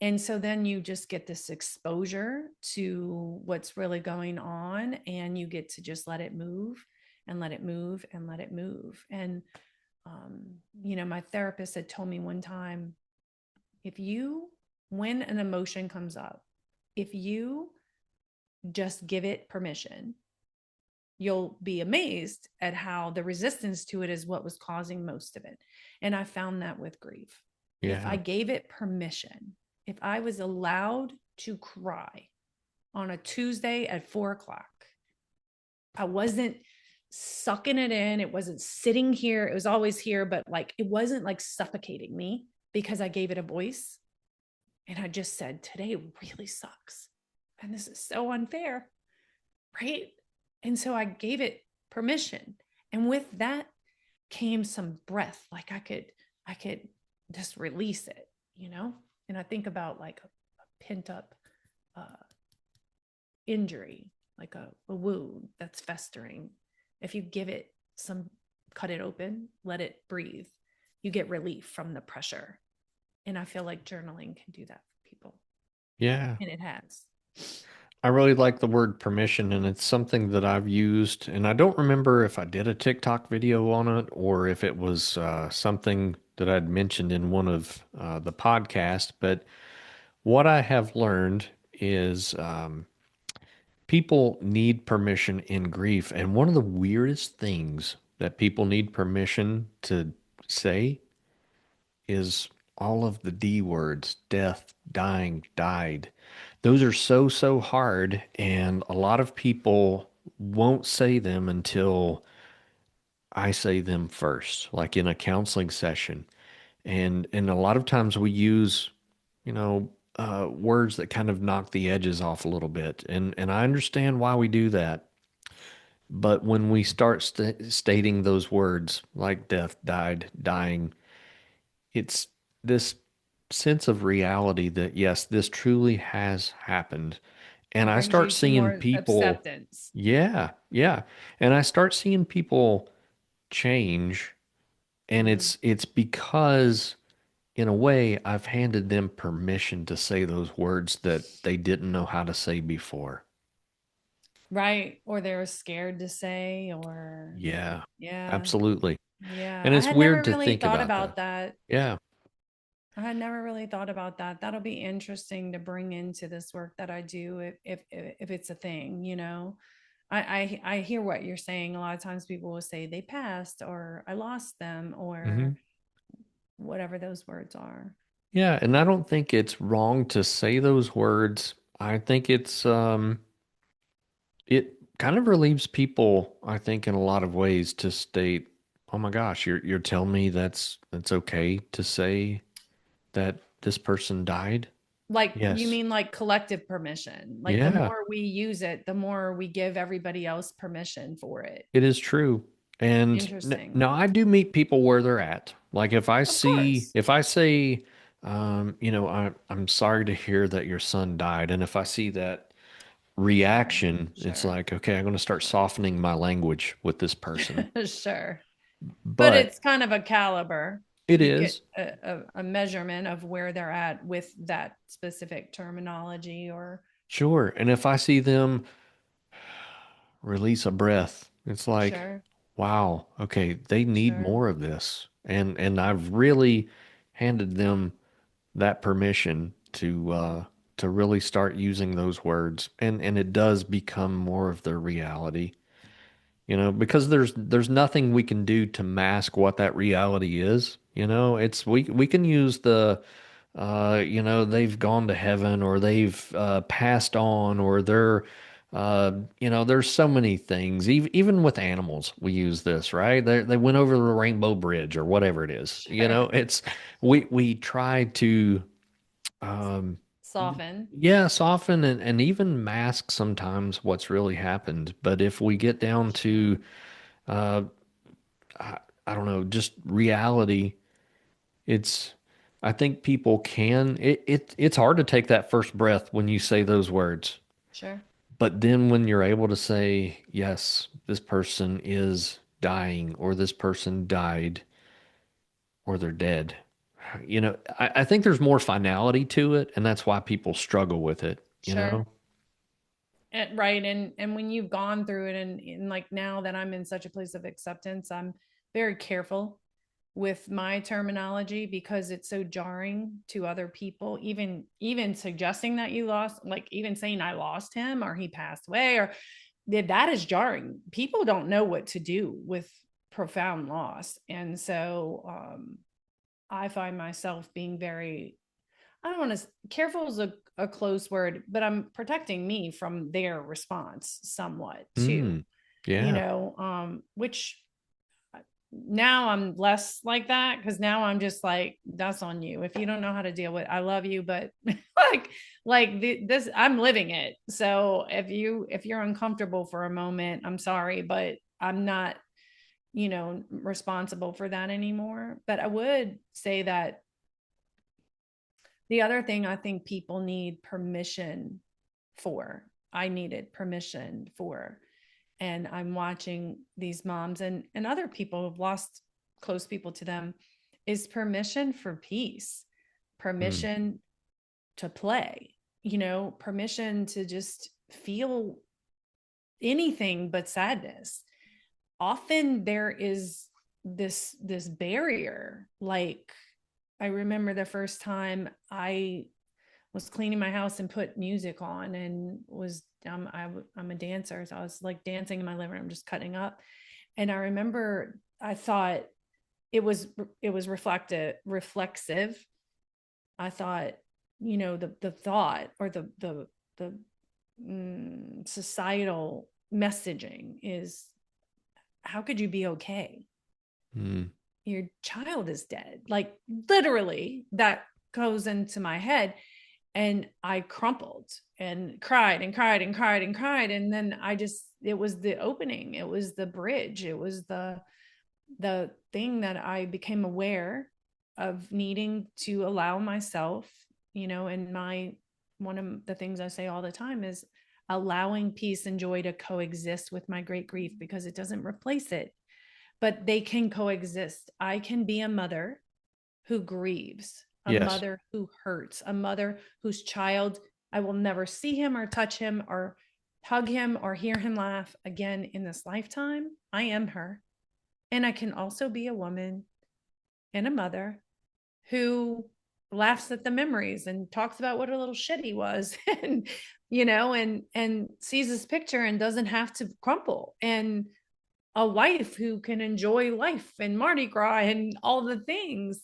And so then you just get this exposure to what's really going on, and you get to just let it move and let it move and let it move. And, my therapist had told me one time, when an emotion comes up, if you just give it permission, you'll be amazed at how the resistance to it is what was causing most of it. And I found that with grief. Yeah. If I gave it permission, if I was allowed to cry on a Tuesday at 4:00, I wasn't sucking it in. It wasn't sitting here. It was always here, but like it wasn't like suffocating me because I gave it a voice. And I just said, today really sucks. And this is so unfair. Right. And so I gave it permission. And with that came some breath. Like I could just release it, you know? And I think about like a pent up uh, injury, like a wound that's festering. If you give it some, cut it open, let it breathe, you get relief from the pressure. And I feel like journaling can do that for people. Yeah. And it has. I really like the word permission, and it's something that I've used. And I don't remember if I did a TikTok video on it or if it was something that I'd mentioned in one of the podcasts. But what I have learned is people need permission in grief. And one of the weirdest things that people need permission to say is all of the D words: death, dying, died. Those are so, so hard. And a lot of people won't say them until I say them first, like in a counseling session. And a lot of times we use, you know, words that kind of knock the edges off a little bit. And I understand why we do that. But when we start stating those words like death, died, dying, it's this sense of reality that yes, this truly has happened. And It I brings start you to seeing more people, acceptance. yeah, yeah. And I start seeing people change. And Mm. it's because in a way I've handed them permission to say those words that they didn't know how to say before. Right. Or they're scared to say, or Yeah, yeah. absolutely. Yeah. And I it's had never weird to really think thought about that. about that. Yeah, I had never really thought about that. That'll be interesting to bring into this work that I do if it's a thing, you know. I hear what you're saying. A lot of times people will say they passed or I lost them hmm, or whatever those words are. yeah. And I don't think it's wrong to say those words. I think it kind of relieves people, I think, in a lot of ways to state, "Oh my gosh, you're telling me that's okay to say that this person died?" Like you Yes. mean like collective permission. Like the Yeah, more we use it, the more we give everybody else permission for it. it is true. And Interesting. now I do meet people where they're at. Like Of course. if I say, you know, I'm sorry to hear that your son died, and if I see that Sure. reaction, it's Sure. like, okay, I'm going to start softening my language with this person. Sure. But But it's kind of a caliber. it You get is a measurement of where they're at with that specific terminology or sure. And if I see them release a breath, it's like, sure. wow, okay, they need Sure. more of this. And I've really handed them that permission to really start using those words, and it does become more of their reality, you know, because there's nothing we can do to mask what that reality is. You know, it's we can use the you know, they've gone to heaven or they've passed on or they're you know, there's so many things. Even with animals, we use this, right? They went over the rainbow bridge or whatever it is. You Sure. know, it's we try to um, Soften. yeah, soften and even mask sometimes what's really happened. But if we get down Sure. to, uh, I, I don't know, just reality, it's, I think people can, it's hard to take that first breath when you say those words. Sure. But then when you're able to say, yes, this person is dying or this person died or they're dead, you know, I think there's more finality to it. And that's why people struggle with it, you Sure. know? Right. And when you've gone through it and like now that I'm in such a place of acceptance, I'm very careful with my terminology because it's so jarring to other people. Even suggesting that you lost, like even saying I lost him or he passed away, or that is jarring. People don't know what to do with profound loss. And so I find myself being very, I don't want to, careful is a close word, but I'm protecting me from their response somewhat too. Mm. Yeah. Which now I'm less like that, because now I'm just like, that's on you. If you don't know how to deal with, I love you, but this, I'm living it. So if you're uncomfortable for a moment, I'm sorry, but I'm not, responsible for that anymore. But I would say that the other thing I think people need permission for, I needed permission for, and I'm watching these moms and other people who've lost close people to them, is permission for peace, Mm. permission to play, permission to just feel anything but sadness. Often there is this barrier. Like, I remember the first time I was cleaning my house and put music on, and I'm a dancer, so I was like dancing in my living room, just cutting up. And I remember I thought it was reflexive. I thought, the thought, or the societal messaging is, how could you be okay? Mm. Your child is dead. Like, literally, that goes into my head. And I crumpled and cried and cried and cried and cried. And then it was the opening. It was the bridge. It was the thing that I became aware of needing to allow myself, and one of the things I say all the time is allowing peace and joy to coexist with my great grief, because it doesn't replace it, but they can coexist. I can be a mother who grieves, a Yes. mother who hurts, a mother whose child, I will never see him or touch him or hug him or hear him laugh again in this lifetime. I am her. And I can also be a woman and a mother who laughs at the memories and talks about what a little shit he was and and sees this picture and doesn't have to crumple, and a wife who can enjoy life and Mardi Gras and all the things.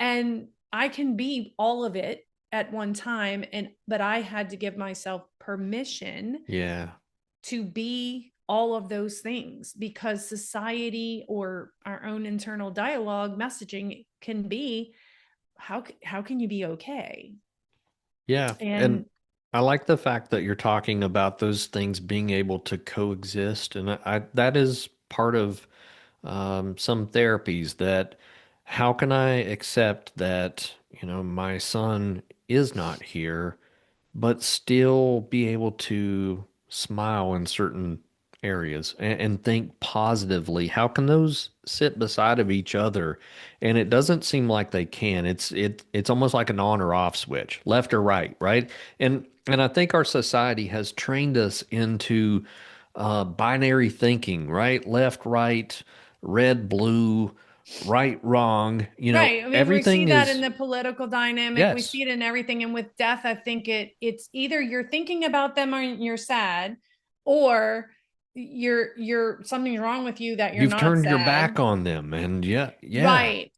And I can be all of it at one time. But I had to give myself permission Yeah. to be all of those things, because society or our own internal dialogue messaging can be, how can you be okay? Yeah. And And I like the fact that you're talking about those things being able to coexist. And that is part of some therapies, that how can I accept that, my son is not here, but still be able to smile in certain areas and think positively. How can those sit beside of each other? And it doesn't seem like they can. It's almost like an on or off switch, left or right, right? And I think our society has trained us into binary thinking, right? Left, right, red, blue, right, wrong. right. I mean, we see Everything that in is the political dynamic. We yes. see it in everything. And with death, I think it's either you're thinking about them or you're sad, or you're something's wrong with you that you're You've not turned your sad. back on them, and yeah, yeah. Right.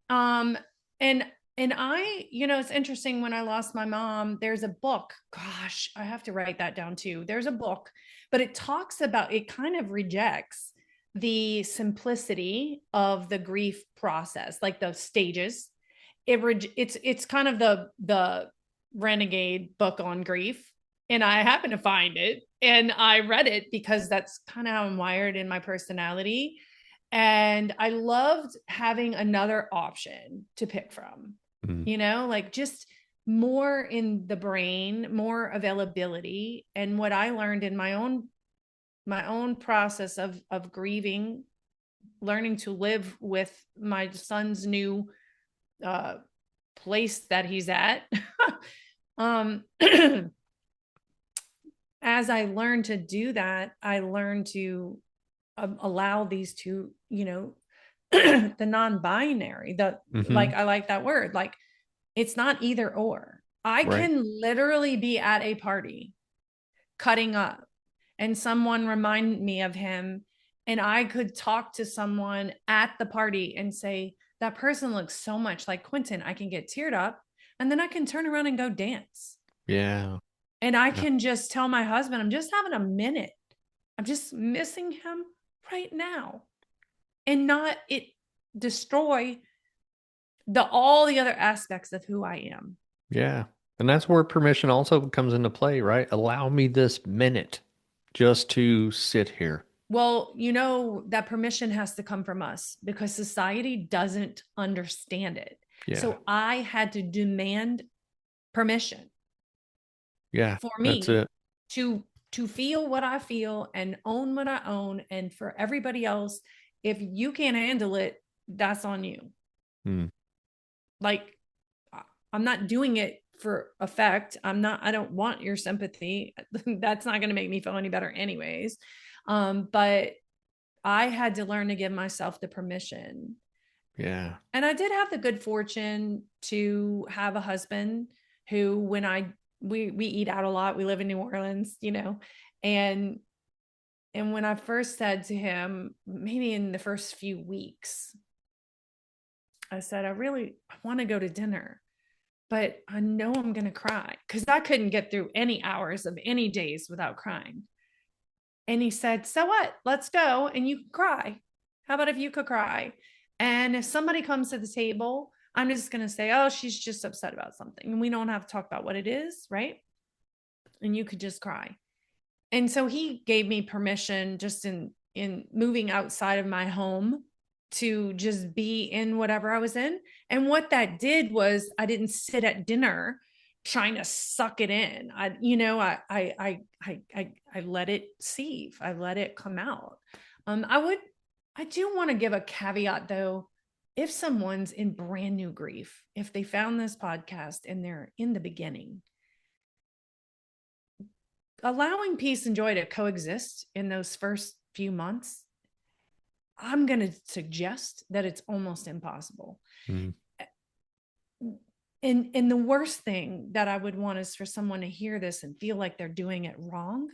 And I, it's interesting, when I lost my mom, there's a book. Gosh, I have to write that down too. There's a book, but it talks about, it kind of rejects the simplicity of the grief process, like the stages. It's kind of the renegade book on grief. And I happen to find it and I read it because that's kind of how I'm wired in my personality. And I loved having another option to pick from, Mm. like just more in the brain, more availability. And what I learned in my own process of grieving, learning to live with my son's new uh place that he's at. um as I learned to do that, I learned to allow these two, the non-binary, Hmm. I like that word. Like, it's not either or. I Right. can literally be at a party cutting up and someone remind me of him, and I could talk to someone at the party and say, that person looks so much like Quentin. I can get teared up, and then I can turn around and go dance. Yeah. And I Yeah. can just tell my husband, I'm just having a minute. I'm just missing him right now and not it destroy all the other aspects of who I am. Yeah. And that's where permission also comes into play, right? Allow me this minute just to sit here. Well, that permission has to come from us because society doesn't understand it. Yeah. So I had to demand permission Yeah. for That's me it. to feel what I feel and own what I own. And for everybody else, if you can't handle it, that's on you. Hmm. Like, I'm not doing it for effect. I don't want your sympathy. That's not going to make me feel any better anyways. But I had to learn to give myself the permission. Yeah. And I did have the good fortune to have a husband who, when we eat out a lot, we live in New Orleans, and when I first said to him, maybe in the first few weeks, I said, I want to go to dinner, but I know I'm going to cry because I couldn't get through any hours of any days without crying. And he said, so what? Let's go. And you can cry. How about if you could cry? And if somebody comes to the table, I'm just going to say, oh, she's just upset about something. And we don't have to talk about what it is, right? And you could just cry. And so he gave me permission just in moving outside of my home to just be in whatever I was in. And what that did was I didn't sit at dinner trying to suck it in. I let it sieve. I let it come out. I do want to give a caveat though. If someone's in brand new grief, if they found this podcast and they're in the beginning, allowing peace and joy to coexist in those first few months, I'm going to suggest that it's almost impossible. Mm. And the worst thing that I would want is for someone to hear this and feel like they're doing it wrong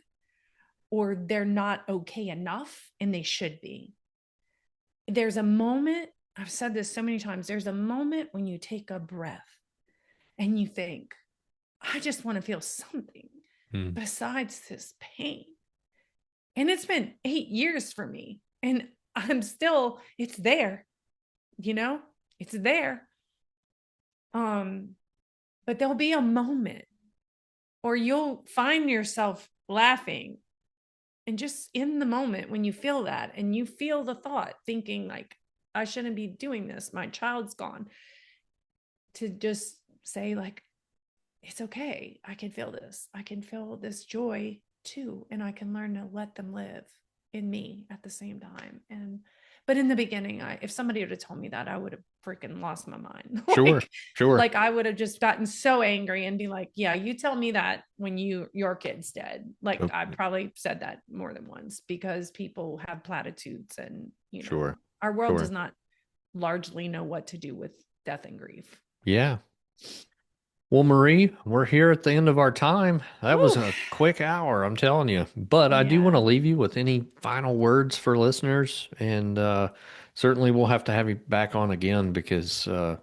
or they're not okay enough, and they should be. There's a moment, I've said this so many times, there's a moment when you take a breath and you think, I just want to feel something besides this pain. And it's been 8 years for me. And it's there, it's there. But there'll be a moment, or you'll find yourself laughing. And just in the moment when you feel that and you feel the thought thinking like, I shouldn't be doing this, my child's gone, to just say like, it's okay. I can feel this. I can feel this joy too. And I can learn to let them live in me at the same time. But in the beginning, if somebody would have told me that, I would have freaking lost my mind. Sure. Sure. Like I would have just gotten so angry and be like, yeah, you tell me that when your kid's dead. Like Okay. I probably said that more than once because people have platitudes and, Sure. our world Sure. does not largely know what to do with death and grief. Yeah. Well, Marie, we're here at the end of our time. That was a quick hour, I'm telling you. But I do want to Yeah. leave you with any final words for listeners. And certainly we'll have to have you back on again because I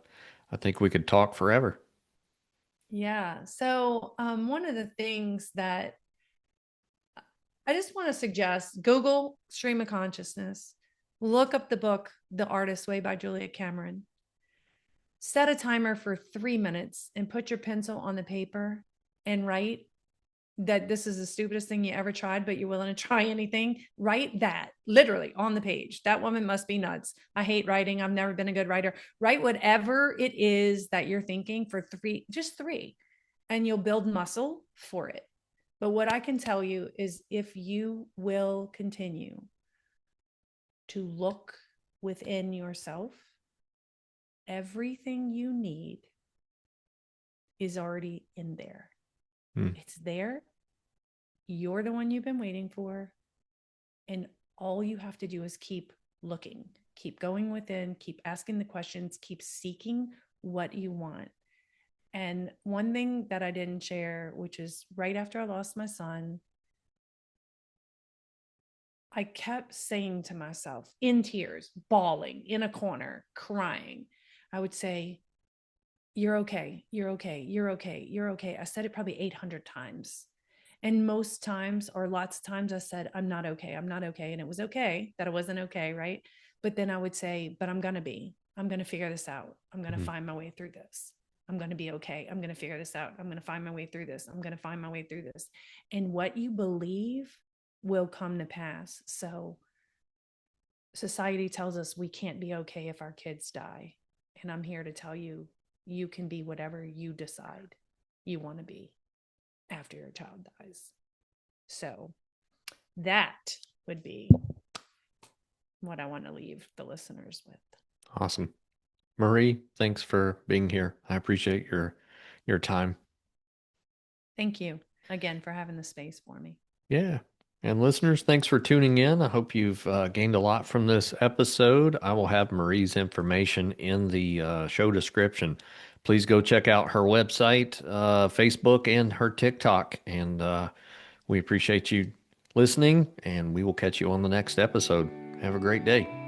think we could talk forever. Yeah. So one of the things that I just want to suggest, Google stream of consciousness, look up the book, The Artist's Way by Julia Cameron. Set a timer for 3 minutes and put your pencil on the paper and write that this is the stupidest thing you ever tried, but you're willing to try anything. Write that literally on the page. That woman must be nuts. I hate writing. I've never been a good writer. Write whatever it is that you're thinking for just three, and you'll build muscle for it. But what I can tell you is if you will continue to look within yourself, everything you need is already in there. It's there. You're the one you've been waiting for. And all you have to do is keep looking, keep going within, keep asking the questions, keep seeking what you want. And one thing that I didn't share, which is right after I lost my son, I kept saying to myself in tears, bawling in a corner, crying, I would say, you're okay. You're okay. You're okay. You're okay. I said it probably 800 times. And most times, or lots of times, I said, I'm not okay. I'm not okay. And it was okay that it wasn't okay. Right. But then I would say, but I'm going to be. I'm going to figure this out. I'm going to Mhm. find my way through this. I'm going to be okay. I'm going to figure this out. I'm going to find my way through this. I'm going to find my way through this. And what you believe will come to pass. So society tells us we can't be okay if our kids die. And I'm here to tell you, you can be whatever you decide you want to be after your child dies. So that would be what I want to leave the listeners with. Awesome. Marie, thanks for being here. I appreciate your time. Thank you again for having the space for me. Yeah. And listeners, thanks for tuning in. I hope you've gained a lot from this episode. I will have Marie's information in the show description. Please go check out her website, Facebook, and her TikTok. And we appreciate you listening, and we will catch you on the next episode. Have a great day.